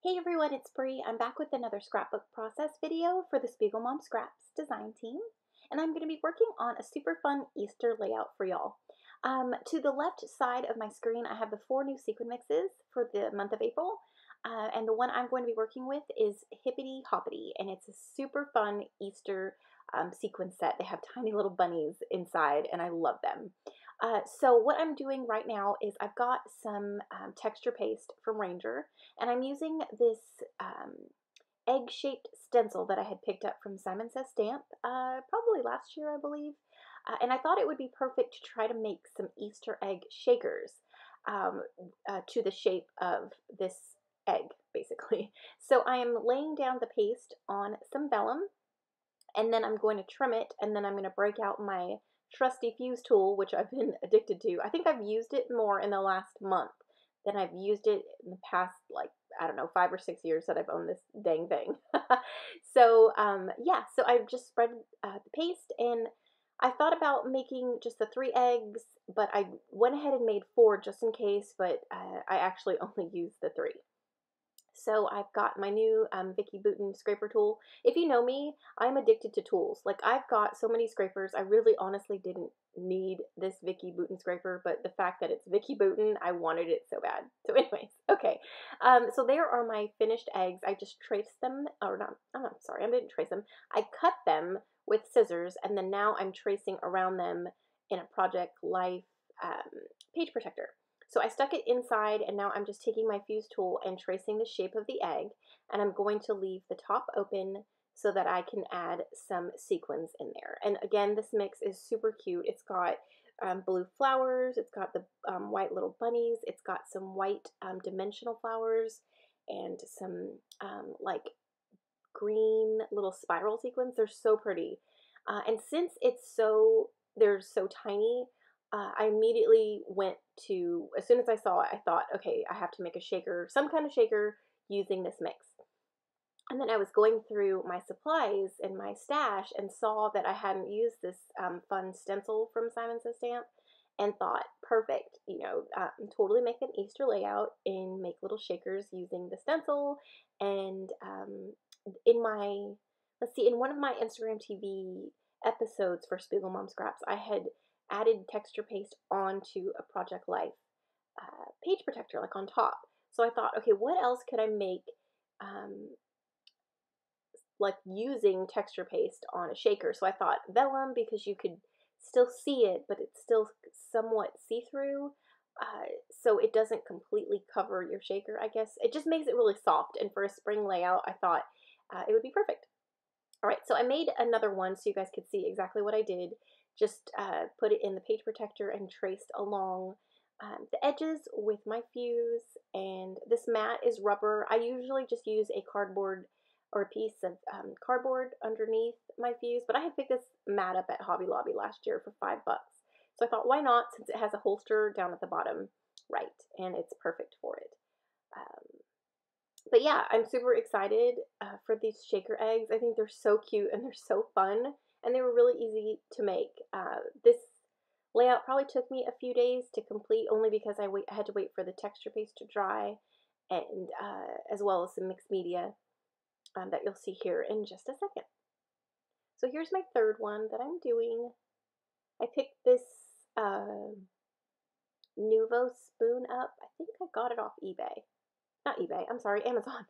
Hey everyone, it's Bree. I'm back with another scrapbook process video for the SpiegelMom Scraps design team. And I'm going to be working on a super fun Easter layout for y'all. To the left side of my screen, I have the 4 new sequin mixes for the month of April. And the one I'm going to be working with is Hippity Hoppity. And it's a super fun Easter sequin set. They have tiny little bunnies inside and I love them. So what I'm doing right now is I've got some texture paste from Ranger, and I'm using this egg-shaped stencil that I had picked up from Simon Says Stamp probably last year, I believe. And I thought it would be perfect to try to make some Easter egg shakers to the shape of this egg, basically. So I am laying down the paste on some vellum, and then I'm going to trim it, and then I'm going to break out my trusty fuse tool, which I've been addicted to. I think I've used it more in the last month than I've used it in the past, like, I don't know, 5 or 6 years that I've owned this dang thing. So, yeah, so I've just spread the paste, and I thought about making just the 3 eggs, but I went ahead and made 4 just in case, but I actually only used the 3. So I've got my new Vicki Boutin scraper tool. If you know me, I'm addicted to tools. Like, I've got so many scrapers. I really honestly didn't need this Vicki Boutin scraper, but the fact that it's Vicki Boutin, I wanted it so bad. So anyways, okay. So there are my finished eggs. I just traced them, or not, I'm sorry, I didn't trace them. I cut them with scissors, and then now I'm tracing around them in a Project Life page protector. So I stuck it inside, and now I'm just taking my fuse tool and tracing the shape of the egg, and I'm going to leave the top open so that I can add some sequins in there. And again, this mix is super cute. It's got blue flowers, it's got the white little bunnies, it's got some white dimensional flowers, and some like green little spiral sequins. They're so pretty. And since they're so tiny, I immediately went to, as soon as I saw it, I thought, okay, I have to make a shaker, some kind of shaker using this mix. And then I was going through my supplies in my stash and saw that I hadn't used this fun stencil from Simon Says Stamp, and thought, perfect, totally make an Easter layout and make little shakers using the stencil. And in my, let's see, in one of my Instagram TV episodes for SpiegelMom Scraps, I had added texture paste onto a Project Life page protector, like on top. So I thought, okay, what else could I make like using texture paste on a shaker? So I thought vellum, because you could still see it, but it's still somewhat see-through. So it doesn't completely cover your shaker, I guess. It just makes it really soft, and for a spring layout, I thought it would be perfect. All right, so I made another one so you guys could see exactly what I did. Just put it in the page protector and traced along the edges with my fuse. And this mat is rubber. I usually just use a cardboard or a piece of cardboard underneath my fuse, but I had picked this mat up at Hobby Lobby last year for $5. So I thought, why not, since it has a holster down at the bottom right, and it's perfect for it. But yeah, I'm super excited for these shaker eggs. I think they're so cute and they're so fun, and they were really easy to make. This layout probably took me a few days to complete, only because I had to wait for the texture paste to dry, and as well as some mixed media that you'll see here in just a second. So here's my third one that I'm doing. I picked this Nuvo spoon up. I think I got it off eBay. Not eBay, I'm sorry, Amazon.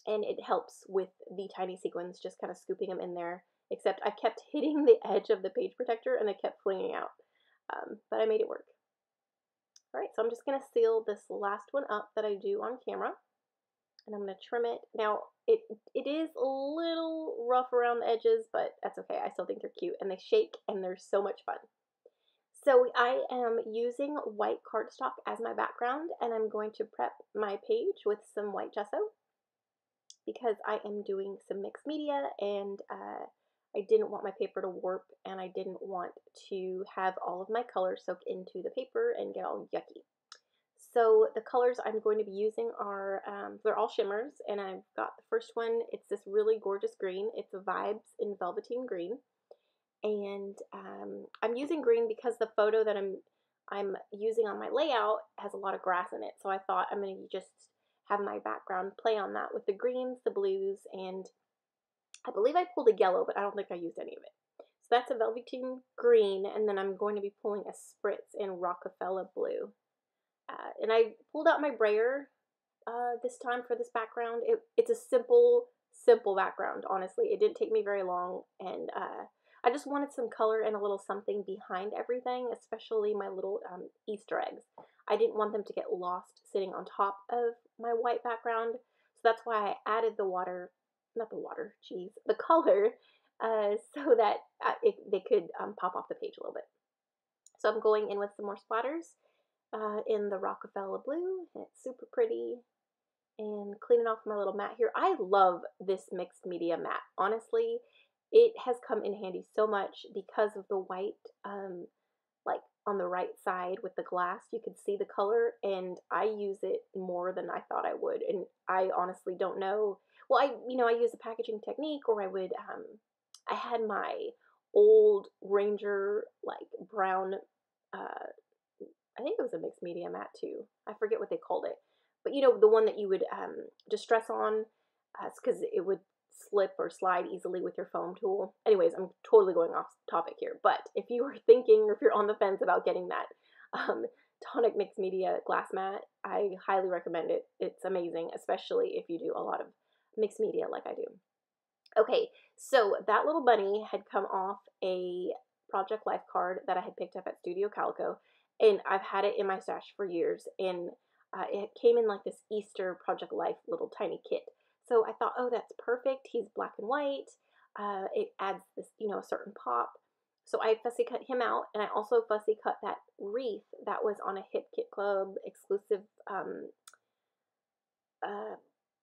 And it helps with the tiny sequins, just kind of scooping them in there, except I kept hitting the edge of the page protector and they kept flinging out. But I made it work. All right, so I'm just going to seal this last one up that I do on camera, and I'm going to trim it. Now, it is a little rough around the edges, but that's okay. I still think they're cute, and they shake, and they're so much fun. So I am using white cardstock as my background, and I'm going to prep my page with some white gesso because I am doing some mixed media, and I didn't want my paper to warp, and I didn't want to have all of my colors soak into the paper and get all yucky. So the colors I'm going to be using are, they're all shimmers, and I've got the first one. It's this really gorgeous green. It's a Vibes in Velveteen Green. And I'm using green because the photo that I'm using on my layout has a lot of grass in it. So I thought I'm going to just have my background play on that with the greens, the blues, and I believe I pulled a yellow, but I don't think I used any of it. So that's a velveteen green, and then I'm going to be pulling a spritz in Rockefeller blue. And I pulled out my brayer this time for this background. It's a simple, simple background, honestly. It didn't take me very long, and I just wanted some color and a little something behind everything, especially my little Easter eggs. I didn't want them to get lost sitting on top of my white background, so that's why I added the water, not the water, geez, the color, so that they could pop off the page a little bit. So I'm going in with some more splatters in the Rockefeller blue. It's super pretty. And cleaning off my little mat here. I love this mixed media mat. Honestly, it has come in handy so much because of the white, like on the right side with the glass, you can see the color, and I use it more than I thought I would. And I honestly don't know. Well, I use a packaging technique, or I had my old Ranger, like brown, I think it was a mixed media mat too. I forget what they called it. But the one that you would distress on, because it would slip or slide easily with your foam tool. Anyways, I'm totally going off topic here. But if you are thinking, or if you're on the fence about getting that Tonic Mixed Media glass mat, I highly recommend it. It's amazing, especially if you do a lot of mixed media like I do. Okay, so that little bunny had come off a Project Life card that I had picked up at Studio Calico, and I've had it in my stash for years, and it came in like this Easter Project Life little tiny kit. So I thought, oh, that's perfect. He's black and white. It adds this, a certain pop. So I fussy cut him out, and I also fussy cut that wreath that was on a Hip Kit Club exclusive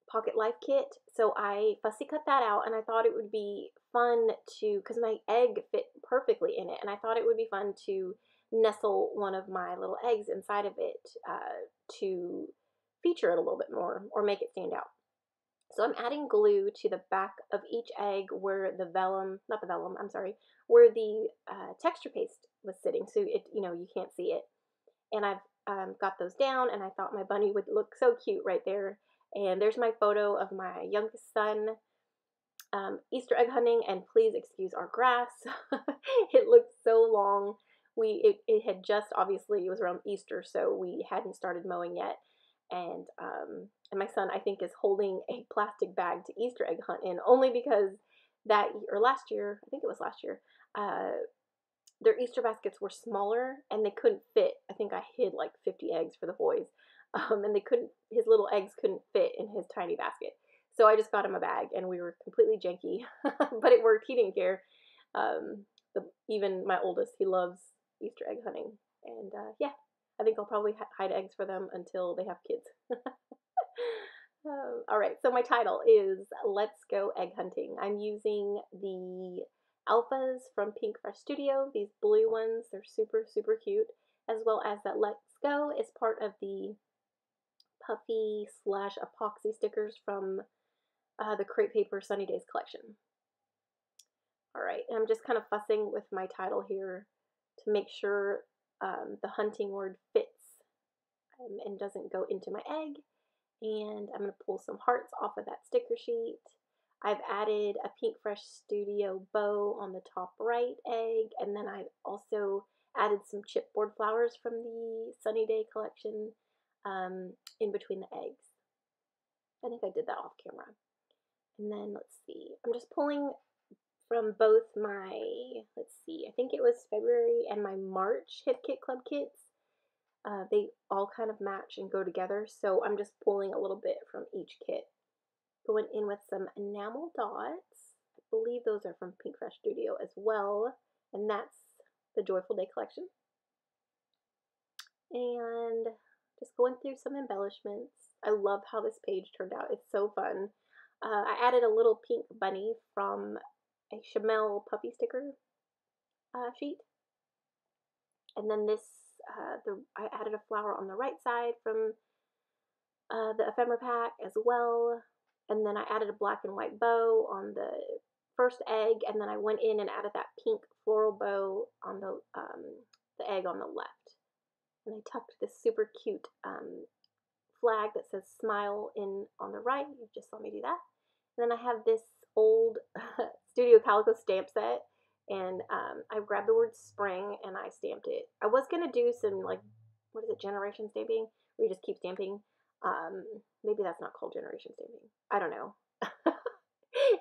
Pocket Life kit. So I fussy cut that out, and I thought it would be fun to, because my egg fit perfectly in it, and I thought it would be fun to nestle one of my little eggs inside of it to feature it a little bit more or make it stand out. So I'm adding glue to the back of each egg where the vellum, not the vellum, I'm sorry, where the texture paste was sitting, so you can't see it. And I've got those down, and I thought my bunny would look so cute right there. And there's my photo of my youngest son Easter egg hunting, and please excuse our grass. It looked so long. It had just, obviously, it was around Easter, so we hadn't started mowing yet. And my son, I think, is holding a plastic bag to Easter egg hunt in, only because last year, I think it was last year, their Easter baskets were smaller and they couldn't fit. I think I hid like 50 eggs for the boys, and his little eggs couldn't fit in his tiny basket. So I just got him a bag, and we were completely janky, but it worked. He didn't care. Even my oldest, he loves Easter egg hunting, and yeah, I think I'll probably hide eggs for them until they have kids. All right, so my title is Let's Go Egg Hunting. I'm using the alphas from Pink Fresh Studio, these blue ones. They're super, super cute, as well as that Let's Go is part of the puffy / epoxy stickers from the Crepe Paper Sunny Days collection. All right, and I'm just kind of fussing with my title here to make sure the hunting word fits and doesn't go into my egg. And I'm going to pull some hearts off of that sticker sheet. I've added a Pink Fresh Studio bow on the top right egg, and then I've also added some chipboard flowers from the Sunny Day collection in between the eggs. I think I did that off camera. And then let's see, I'm just pulling from both my, I think it was February and my March Hip Kit Club kits. They all kind of match and go together, so I'm just pulling a little bit from each kit. Going in with some enamel dots. I believe those are from Pink Fresh Studio as well, and that's the Joyful Day collection. And just going through some embellishments. I love how this page turned out. It's so fun. I added a little pink bunny from a Chamel puppy sticker sheet. And then this, I added a flower on the right side from the ephemera pack as well. And then I added a black and white bow on the first egg, and then I went in and added that pink floral bow on the egg on the left. And I tucked this super cute flag that says smile in on the right. You just saw me do that. And then I have this old Studio Calico stamp set, and I grabbed the word spring and I stamped it. I was gonna do some like, what is it, generation stamping, where you just keep stamping. Um, Maybe that's not called generation stamping. I don't know.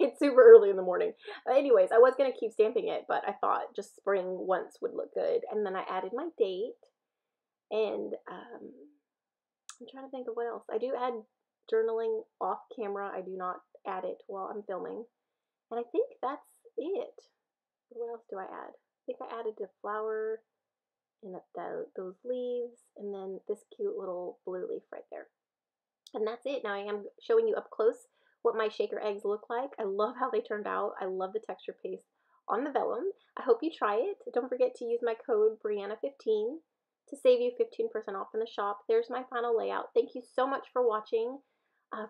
It's super early in the morning. Anyways, I was gonna keep stamping it, but I thought just spring once would look good. And then I added my date, and I'm trying to think of what else. I do add journaling off camera. I do not add it while I'm filming. And I think that's it. What else do I add? I think I added a flower and those leaves, and then this cute little blue leaf right there. And that's it. Now I am showing you up close what my shaker eggs look like. I love how they turned out. I love the texture paste on the vellum. I hope you try it. Don't forget to use my code Brianna15 to save you 15% off in the shop. There's my final layout. Thank you so much for watching,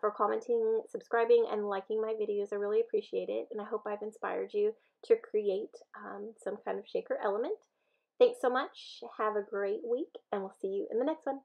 for commenting, subscribing, and liking my videos. I really appreciate it, and I hope I've inspired you to create some kind of shaker element. Thanks so much. Have a great week, and we'll see you in the next one.